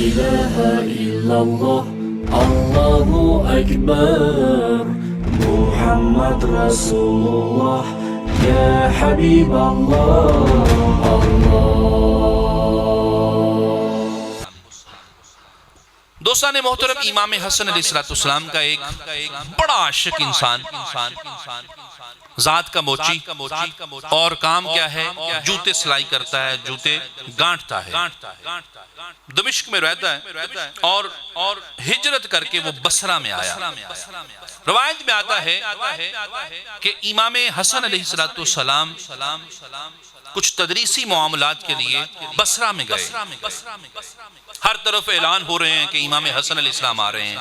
إله إلا الله الله أكبر محمد رسول الله يا حبيب الله دوستان محترم، امام حسن علیہ السلام کا ایک بڑا عاشق انسان، ذات کا موچی، اور کام کیا ہے؟ جوتے سلائی کرتا ہے، جوتے گانٹتا ہے، دمشق میں رہتا ہے اور ہجرت کر کے وہ بصرہ میں آیا۔ روایت میں آتا ہے کہ امام حسن علیہ السلام کچھ تدریسی معاملات کے لیے بصرہ میں گئے۔ ہر طرف اعلان ہو رہے ہیں کہ امام حسن علیہ السلام آ رہے ہیں،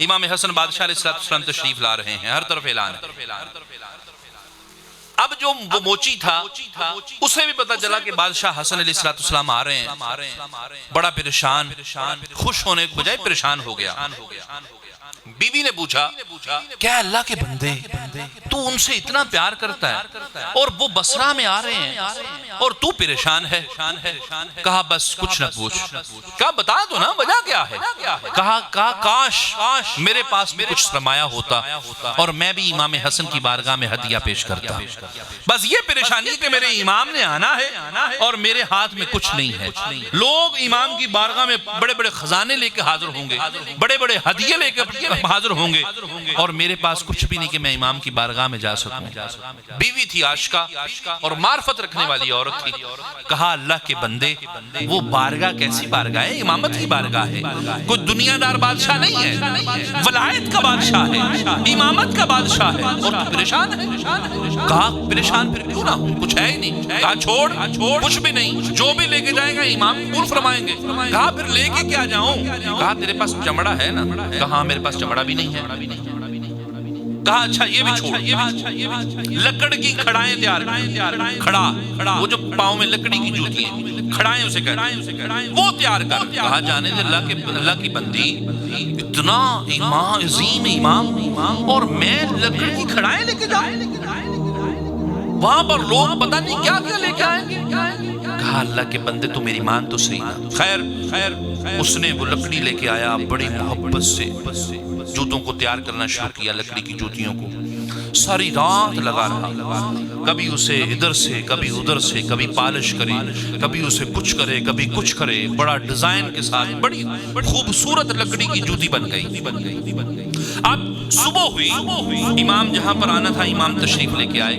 امام حسن بادشاہ علیہ السلام تشریف لا رہے ہیں، ہر طرف اعلان ہے۔ اب جو وہ موچی تھا اسے بھی پتا چلا کہ بادشاہ حسن علیہ السلام آ رہے ہیں، بڑا پریشان، خوش ہونے کے بجائے پریشان ہو گیا۔ بیوی نے پوچھا، کیا اللہ کے بندے تو ان سے اتنا پیار کرتا ہے اور وہ بصرہ میں آ رہے ہیں اور تو پریشان ہے؟ کہا بس کچھ نہ پوچھ۔ کہا بتا دو نا وجہ کیا ہے؟ کہا کاش میرے پاس بھی کچھ سرمایہ ہوتا اور میں بھی امام حسن کی بارگاہ میں ہدیہ پیش کرتا۔ بس یہ پریشانی کہ میرے امام نے آنا ہے اور میرے ہاتھ میں کچھ نہیں ہے۔ لوگ امام کی بارگاہ میں بڑے بڑے خزانے لے کے حاضر ہوں گے، بڑے بڑے ہدیے لے کے حاضر ہوں گے، اور میرے پاس کچھ بھی نہیں کہ میں امام کی بارگاہ میں جا سکوں۔ بیوی تھی عاشقہ اور معرفت رکھنے والی عورت تھی۔ کہا اللہ کے بندے وہ بارگاہ کیسی بارگاہ ہے؟ امامت کی بارگاہ ہے، کوئی دنیا دار بادشاہ نہیں ہے، ولایت کا بادشاہ ہے، امامت کا بادشاہ ہے، اور تو پریشان ہے۔ کہا پریشان پھر کیوں نہ ہوں، کچھ ہے ہی نہیں۔ کہا چھوڑ کچھ بھی نہیں، جو بھی لے کے جائے گا امام قبول فرمائیں گے۔ کہا پھر لے کے کیا جاؤں؟ کہا تیرے پاس چمڑا ہے نا؟ کہا میرے پاس چمڑا بھی نہیں ہے۔ کہا اچھا یہ بھی چھوڑ، لکڑ کی کھڑائیں تیار، کھڑا وہ جو پاؤں میں لکڑی کی جوتی ہیں، کھڑائیں اسے کہتے، وہ تیار کر۔ کہا جانے دے اللہ کی بندی، اتنا عظیم امام اور میں لکڑ کی کھڑائیں لے کے جاؤں؟ وہاں پر لوگ پتہ نہیں کیا کیا لے کے آئیں گے۔ کہا اللہ کے بندے تو میری مان تو صحیح نا۔ خیر اس نے وہ لکڑی لے کے آیا، بڑی محبت سے جوتوں کو تیار کرنا شروع کیا، لکڑی کی جوتیوں کو ساری رات لگا رہا، کبھی اسے ادھر سے کبھی ادھر سے، کبھی پالش کرے، کبھی اسے کچھ کرے کبھی کچھ کرے، بڑا ڈیزائن کے ساتھ بڑی خوبصورت لکڑی کی جوتی بن گئی۔ اب صبح ہوئی، امام جہاں پر آنا تھا امام تشریف لے کے آئے۔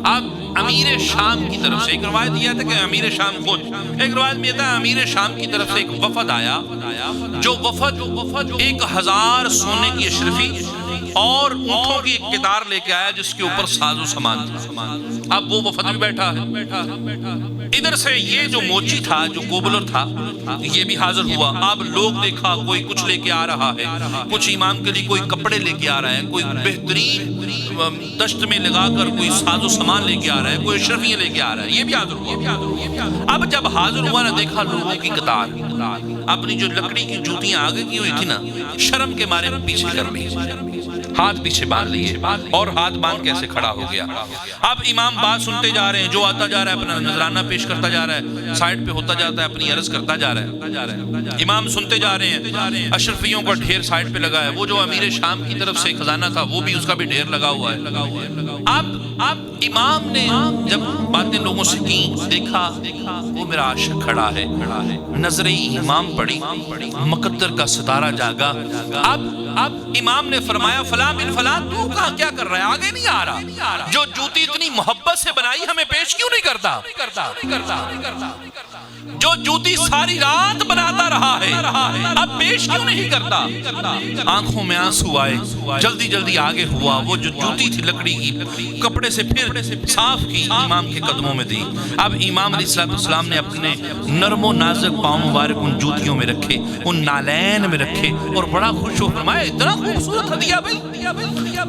اب امیر شام کی طرف سے، ایک روایت یہ تھا کہ امیر شام خود، ایک روایت میں یہ تھا امیر شام کی طرف سے ایک وفد آیا، جو وفد 1000 سونے کی اشرفی اور اونٹوں کی ایک قطار لے کے آیا جس کے اوپر ساز و سامان تھا۔ اب وہ وفد بھی بیٹھا ہے، ادھر سے یہ جو موچی تھا، جو کوبلر تھا، یہ بھی حاضر ہوا۔ اب لوگ دیکھا کوئی کچھ لے کے آ رہا ہے، کچھ امام کے لیے کوئی کپڑے لے کے آ رہا ہے، کوئی بہترین دشت میں لگا کر کوئی ساز و سامان لے کے آ رہا ہے، کوئی اشرفیاں لے کے آ رہا ہے، یہ بھی حاضر ہوا۔ اب جب حاضر ہوا نہ، دیکھا لوگوں کی قطار، اپنی جو لکڑی کی جوتیاں آگے کی ہوئی تھی نا، شرم کے مارے پیچھے کر لی، ہاتھ پیچھے باندھ لیے، اور ہاتھ باندھ کیسے کھڑا ہو گیا۔ اب امام بات سنتے جا رہے ہیں، جو آتا جا رہا ہے اپنا نذرانہ پیش کرتا جا رہا ہے، سائیڈ پہ ہوتا جاتا ہے، اپنی عرض کرتا جا رہا ہے۔ امام سنتے جا رہے ہیں، اشرفیوں کا ڈھیر سائیڈ پہ لگا ہے، وہ جو امیر شام کی طرف سے خزانہ تھا وہ بھی اس کا بھی ڈھیر لگا ہوا ہے۔ اب امام نے جب باتیں لوگوں سے کی، دیکھا وہ میرا عاشق کھڑا ہے، نظر امام پڑی، مقدر کا ستارہ جاگا۔ اب امام نے فرمایا فلاں بن فلاں تو کہاں کیا کر رہا ہے؟ آگے نہیں آ رہا، جو جوتی اتنی محبت سے بنائی ہمیں پیش کیوں نہیں کرتا؟ جو جوتی ساری رات بناتا رہا ہے اب پیش کیوں نہیں کرتا؟ آنکھوں میں آنسو آئے، جلدی جلدی آگے ہوا، وہ جو جوتی تھی لکڑی کی کپڑے سے پھر صاف کی، امام کے قدموں میں دی۔ اب امام علیہ السلام نے اپنے نرم و نازک پاؤں مبارک ان جوتیوں میں رکھے، ان نالین میں رکھے، اور بڑا خوش ہو فرمایا اتنا خوبصورت ہدیہ بھائی،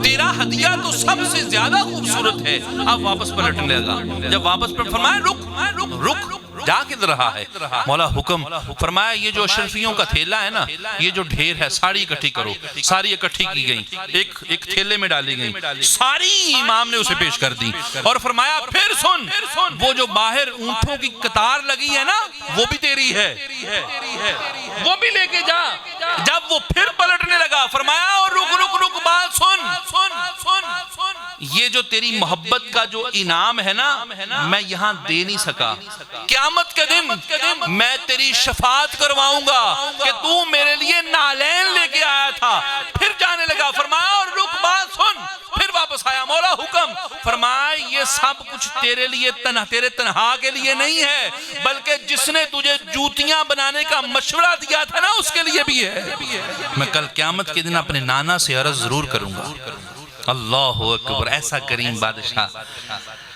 تیرا ہدیہ تو سب سے زیادہ خوبصورت ہے۔ اب واپس پلٹنے لگا، جب واپس پر فرمایا رک، جا کدھر رہا ہے؟ مولا حکم فرمایا یہ جو اشرفیوں کا تھیلا ہے نا، یہ جو ڈھیر ہے ساری اکٹھی کرو. ساری اکٹھی کی گئی، ایک تھیلے میں ڈالی گئی، ساری امام نے اسے پیش کر دی اور فرمایا پھر سن، وہ جو باہر اونٹوں کی قطار لگی ہے نا وہ بھی تیری ہے، وہ بھی لے کے جا. جب وہ پھر پلٹنے لگا فرمایا اور رک بات سن، یہ جو تیری محبت کا جو انعام ہے نا میں یہاں دے نہیں سکا، قیامت کے دن میں تیری شفاعت کرواؤں گا کہ تو میرے لیے نالین لے کے آیا تھا. پھر جانے لگا فرمایا اور رک بات سن، پھر واپس آیا. مولا حکم فرمایا یہ سب کچھ تیرے لیے تیرے تنہا کے لیے نہیں ہے، بلکہ جس نے تجھے جوتیاں بنانے کا مشورہ دیا تھا نا اس کے لیے بھی ہے. میں کل قیامت کے دن اپنے نانا سے عرض ضرور کروں گا. اللہ اکبر، ایسا کریم بادشاہ